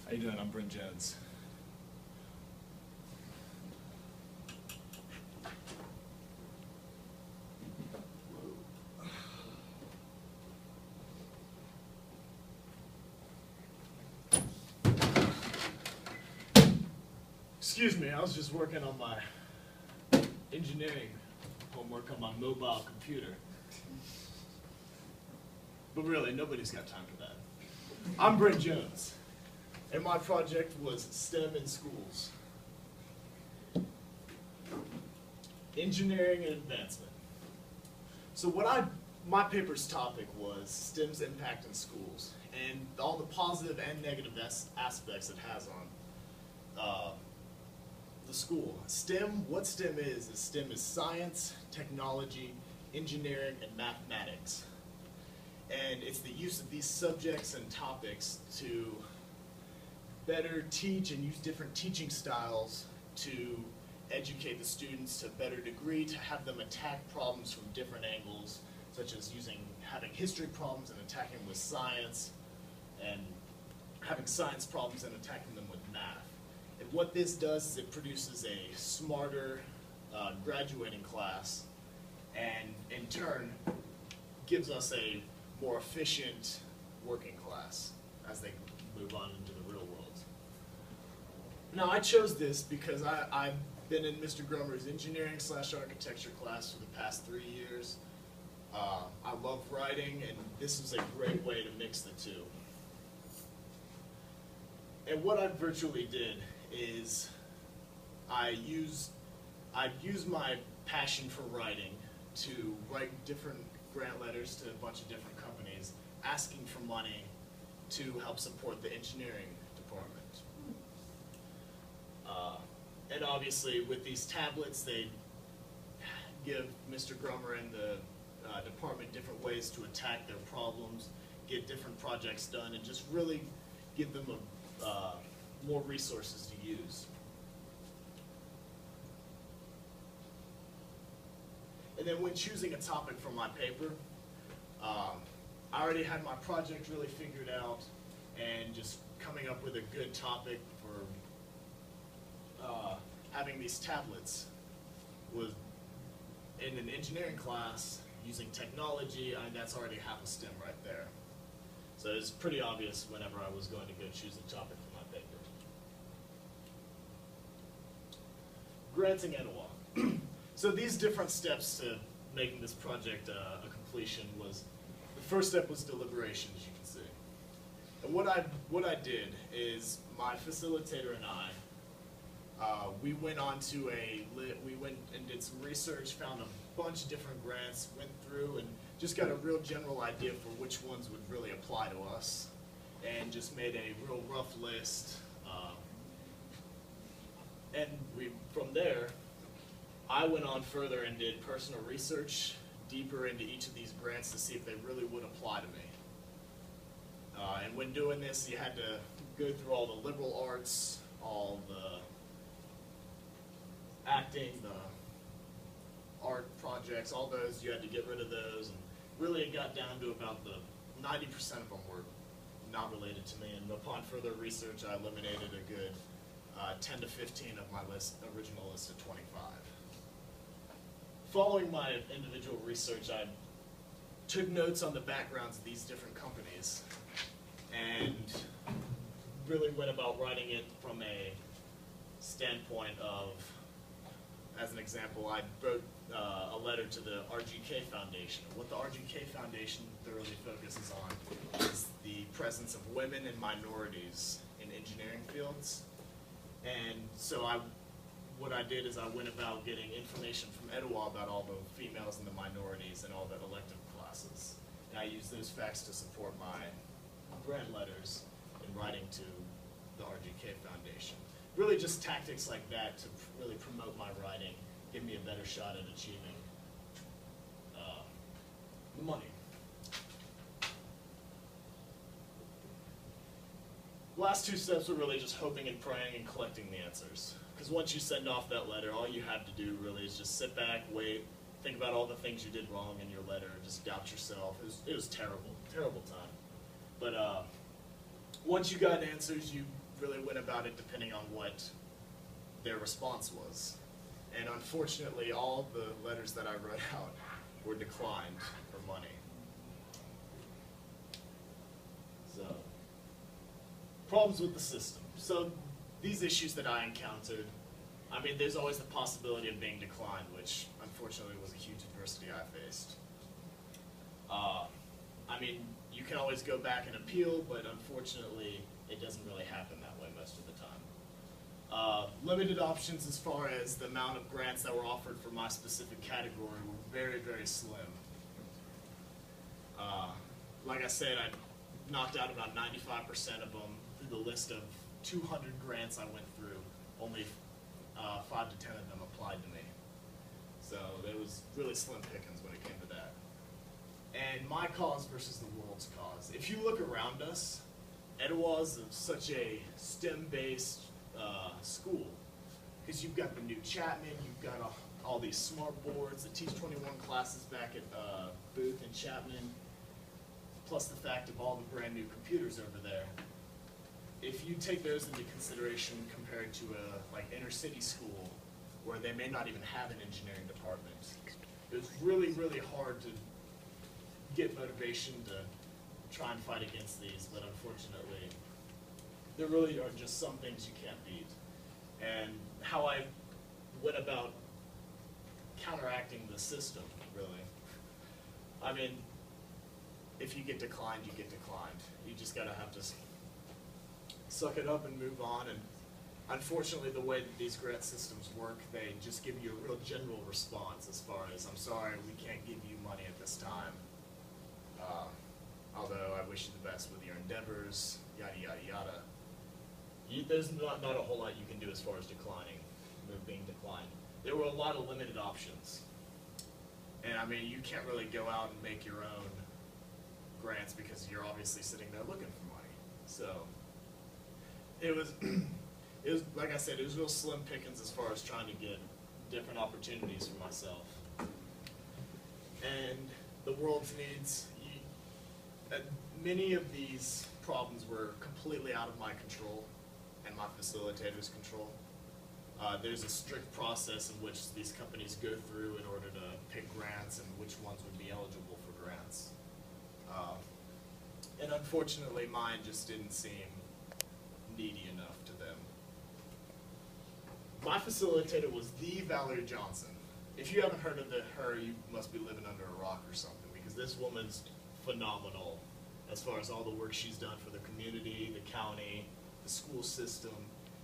How you doing? I'm Brent Jones. Excuse me, I was just working on my engineering homework on my mobile computer. But really, nobody's got time for that. I'm Brent Jones, and my project was STEM in schools. Engineering and advancement. So my paper's topic was STEM's impact in schools, and all the positive and negative aspects it has on the school. STEM, what STEM is science, technology, engineering, and mathematics. And it's the use of these subjects and topics to better teach and use different teaching styles to educate the students to a better degree, to have them attack problems from different angles, such as having history problems and attacking them with science, and having science problems and attacking them with math. And what this does is it produces a smarter graduating class, and in turn gives us a more efficient working class as they move on into the real world. Now, I chose this because I've been in Mr. Grummer's engineering/architecture class for the past 3 years. I love writing, and this is a great way to mix the two. And what I virtually did is I used my passion for writing to write different grant letters to a bunch of different companies asking for money to help support the engineering department. And obviously with these tablets, they give Mr. Grummer and the department different ways to attack their problems, get different projects done, and just really give them more resources to use. And then when choosing a topic for my paper, I already had my project really figured out, and just coming up with a good topic for having these tablets was in an engineering class using technology. That's already half a STEM right there. So it's pretty obvious whenever I was going to go choose a topic for my paper. Granting Etowah. So these different steps to making this project a completion was, the first step was deliberation, as you can see. And what I did is my facilitator and I, we went and did some research, found a bunch of different grants, went through and just got a real general idea for which ones would really apply to us, and just made a real rough list. And from there, I went on further and did personal research deeper into each of these grants to see if they really would apply to me. And when doing this, you had to go through all the liberal arts, all the acting, the art projects, all those, you had to get rid of those. And really it got down to about the 90% of them were not related to me. And upon further research, I eliminated a good 10 to 15 of my original list of 25. Following my individual research, I took notes on the backgrounds of these different companies and really went about writing it from a standpoint of, as an example, I wrote a letter to the RGK Foundation. What the RGK Foundation thoroughly focuses on is the presence of women and minorities in engineering fields. And so what I did is I went about getting information from Etowah about all the females and the minorities and all the elective classes. And I used those facts to support my grant letters in writing to the RGK Foundation. Really just tactics like that to really promote my writing, give me a better shot at achieving the money. Last two steps were really just hoping and praying and collecting the answers. Because once you send off that letter, all you have to do really is just sit back, wait, think about all the things you did wrong in your letter, just doubt yourself. It was terrible, terrible time. But once you got answers, you really went about it depending on what their response was. And unfortunately, all the letters that I wrote out were declined for money. So, problems with the system. So, these issues that I encountered, I mean, there's always the possibility of being declined, which unfortunately was a huge adversity I faced. I mean, you can always go back and appeal, but unfortunately, it doesn't really happen that way most of the time. Limited options as far as the amount of grants that were offered for my specific category were very, very slim. Like I said, I knocked out about 95% of them through the list of 200 grants I went through. Only 5 to 10 of them applied to me. So there was really slim pickings when it came to that. And my cause versus the world's cause. If you look around us, Etowah is such a STEM-based school, because you've got the new Chapman, you've got all these smart boards, the Teach 21 classes back at Booth and Chapman, plus the fact of all the brand new computers over there. If you take those into consideration compared to a like inner city school where they may not even have an engineering department, it's really, really hard to get motivation to try and fight against these, but unfortunately, there really are just some things you can't beat. And how I went about counteracting the system, really. I mean, if you get declined, you get declined. You just gotta have to suck it up and move on. And unfortunately, the way that these grant systems work, they just give you a real general response as far as, I'm sorry, we can't give you money at this time. Although I wish you the best with your endeavors, yada, yada, yada. There's not a whole lot you can do as far as being declined. There were a lot of limited options. And I mean, you can't really go out and make your own grants because you're obviously sitting there looking for money. So it was, like I said, it was real slim pickings as far as trying to get different opportunities for myself. And the world's needs, many of these problems were completely out of my control and my facilitator's control. There's a strict process in which these companies go through in order to pick grants and which ones would be eligible for grants. And unfortunately, mine just didn't seem needy enough to them. My facilitator was the Valerie Johnson. If you haven't heard of her, you must be living under a rock or something, because this woman's phenomenal as far as all the work she's done for the community, the county, the school system.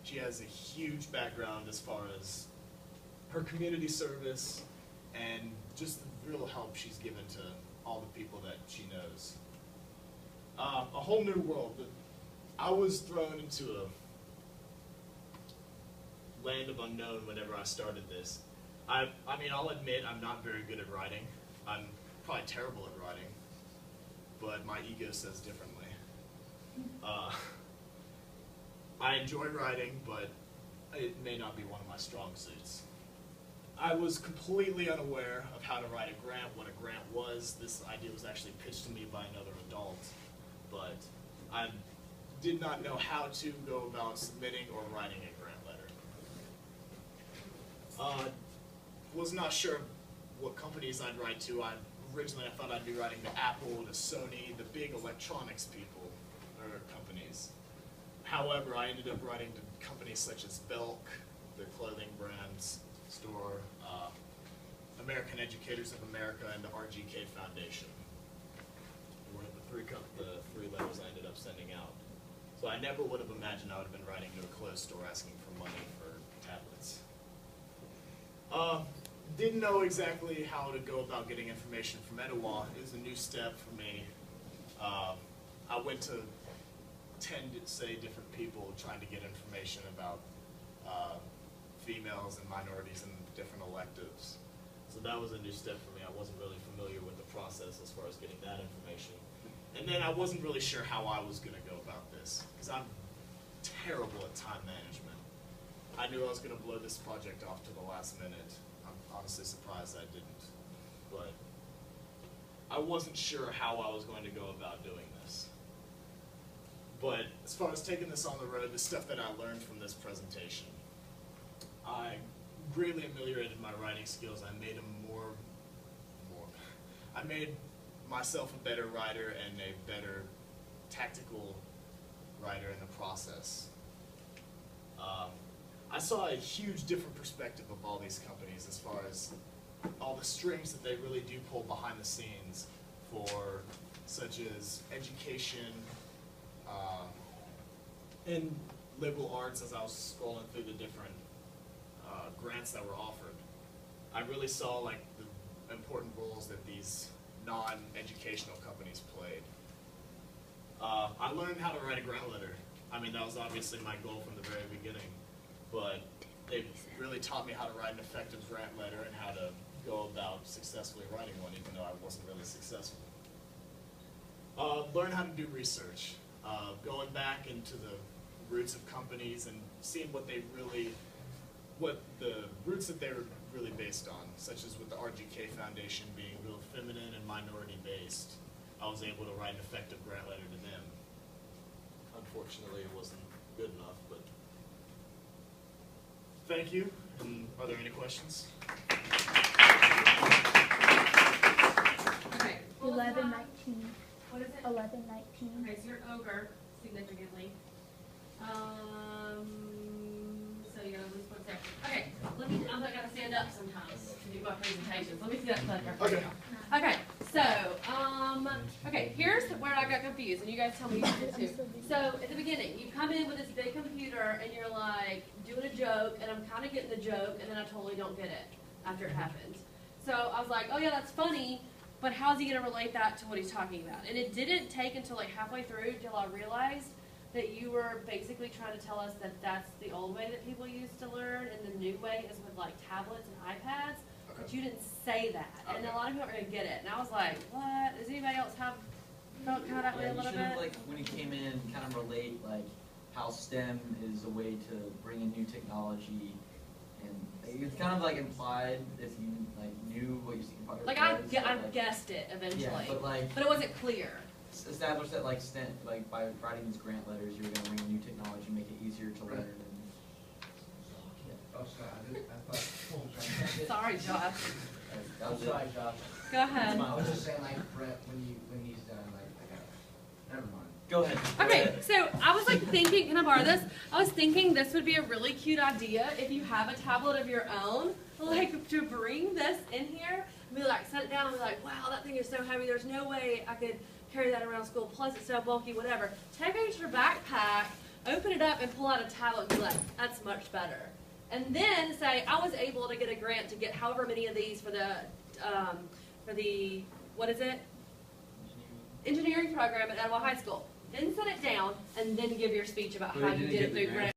She has a huge background as far as her community service and just the real help she's given to all the people that she knows. A whole new world. I was thrown into a land of unknown whenever I started this. I mean, I'll admit I'm not very good at writing. I'm probably terrible at writing, but my ego says differently. I enjoy writing, but it may not be one of my strong suits. I was completely unaware of how to write a grant, what a grant was. This idea was actually pitched to me by another adult, but I did not know how to go about submitting or writing a grant letter. Was not sure what companies I'd write to. Originally I thought I'd be writing to Apple, to Sony, the big electronics people, or companies. However, I ended up writing to companies such as Belk, the clothing brands store, American Educators of America, and the RGK Foundation. Were the three letters I ended up sending out. So I never would have imagined I would have been writing to a clothes store asking for money for tablets. Didn't know exactly how to go about getting information from Etowah. It was a new step for me. I went to 10, say, different people trying to get information about females and minorities and different electives. So that was a new step for me. I wasn't really familiar with the process as far as getting that information. And then I wasn't really sure how I was going to go about this, because I'm terrible at time management. I knew I was going to blow this project off to the last minute. I'm honestly surprised I didn't. But I wasn't sure how I was going to go about doing this. But as far as taking this on the road, the stuff that I learned from this presentation, I greatly ameliorated my writing skills. I made them I made myself a better writer and a better tactical writer in the process. I saw a huge different perspective of all these companies as far as all the strings that they really do pull behind the scenes for, such as education, in liberal arts. As I was scrolling through the different grants that were offered, I really saw like the important roles that these non-educational companies played. I learned how to write a grant letter. I mean, that was obviously my goal from the very beginning, but they really taught me how to write an effective grant letter and how to go about successfully writing one, even though I wasn't really successful. Learn how to do research, going back into the roots of companies and seeing what the roots that they were really based on, such as with the RGK Foundation being real feminine and minority based. I was able to write an effective grant letter to them. Unfortunately, it wasn't good enough, but thank you. And are there any questions? Okay. 1119. What is it? 1119. Okay, so you're over significantly. So you're at least 1 second. Okay, I'm not gonna stand up sometimes to do my presentations. Let me see that clicker. Okay. Okay, so, okay, here's where I got confused, and you guys tell me you did too. So, at the beginning, you come in with this big computer, and you're like, doing a joke, and I'm kind of getting the joke, and then I totally don't get it after it happens. So, I was like, oh yeah, that's funny, but how's he gonna relate that to what he's talking about? And it didn't take until like halfway through till I realized that you were basically trying to tell us that that's the old way that people used to learn, and the new way is with like tablets and iPads. But you didn't say that, and a lot of people aren't going to get it. And I was like, what? Does anybody else felt kind of that way a little bit? You should have, like, when you came in, kind of relate, like, how STEM is a way to bring in new technology, and it's kind of, like, implied if you, like, knew what your second project Like, was. I guessed it eventually, yeah, but it wasn't clear. Establish that, like, STEM, like, by writing these grant letters, you were going to bring in new technology, make it easier to learn. And, Oh, sorry, I thought. Sorry, Josh. that was Sorry, it. Josh. Go ahead. I was just saying, like, Brett, when he's done, like, I got it. Never mind. Go ahead. Okay, so I was like thinking, can I borrow this? I was thinking this would be a really cute idea if you have a tablet of your own, like to bring this in here and be like, set it down and be like, wow, that thing is so heavy, there's no way I could carry that around school, plus it's so bulky, whatever. Take it to your backpack, open it up and pull out a tablet and be like, that's much better. And then say, I was able to get a grant to get however many of these for the what is it? Engineering program at Etowah High School. Then set it down and then give your speech about how you did it through grant.